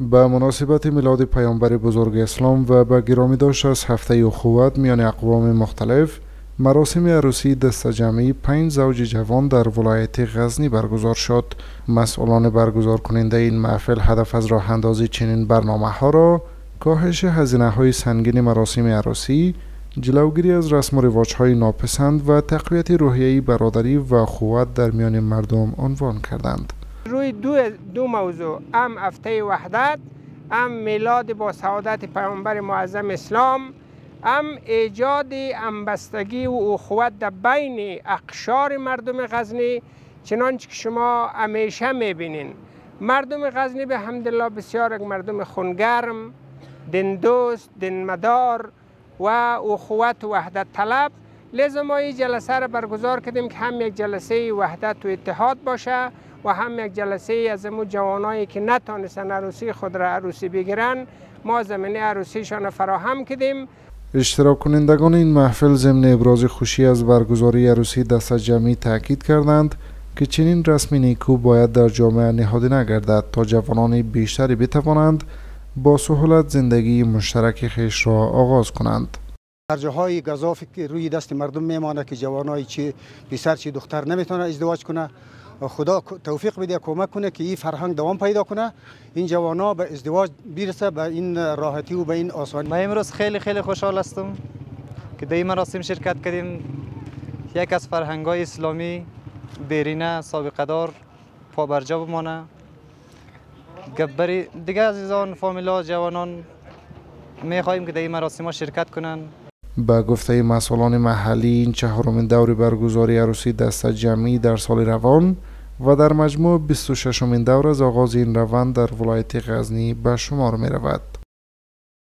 به مناسبت میلاد پیامبر بزرگ اسلام و به گرامی داشت از هفته اخوت میان اقوام مختلف، مراسم عروسی دسته‌جمعی 5 زوج جوان در ولایت غزنی برگزار شد. مسئولان برگزار کننده این محفل هدف از راه اندازی چنین برنامه ها را کاهش هزینه های سنگین مراسم عروسی، جلوگیری از رسم و رواج های ناپسند و تقویت روحیه برادری و اخوت در میان مردم عنوان کردند. روی دو موضوع، هم هفته وحدت، هم میلاد با سعادت پیامبر معظم اسلام، هم ایجاد همبستگی و اخوت در بین اقشار مردم غزنی. چنانچه که شما همیشه میبینین مردم غزنی به حمدالله بسیار یک مردم خونگرم، دین دوست، دین مدار و اخوت و وحدت طلب. لذا ما این جلسه را برگزار کردیم که هم یک جلسه وحدت و اتحاد باشه و هم یک جلسه از امو جوانایی که نتانستن عروسی خود را عروسی بگیرن، ما زمینه عروسیشان فراهم کردیم. اشتراک کنندگان این محفل ضمن ابراز خوشی از برگزاری عروسی دسته‌جمعی تاکید کردند که چنین رسم نیکو باید در جامعه نهاده نگردد تا جوانان بیشتری بتوانند با سهولت زندگی مشترک خیش را آغاز کنند. در جاهای گزافی که روی دست مردم میمانه که جوانای چی پسر چی دختر نمیتونه ازدواج کنه، خدا توفیق بده کمک کنه که این فرهنگ دوام پیدا کنه، این جوانا به ازدواج برسه به این راحتی و به این آسانی. ما امروز خیلی خوشحال هستم که در این مراسم شرکت کردیم. یک از فرهنگ‌های اسلامی دیرینه سابقه دار پابرجا بمانه. گبری دیگه عزیزان فامیلا جوانان میخواهیم که در این مراسم شرکت کنن. با گفته مسئولان محلی این چهارمین دور برگزاری عروسی دسته‌جمعی در سال روان و در مجموع 26مین دور از آغاز این روند در ولایت غزنی به شمار می رود.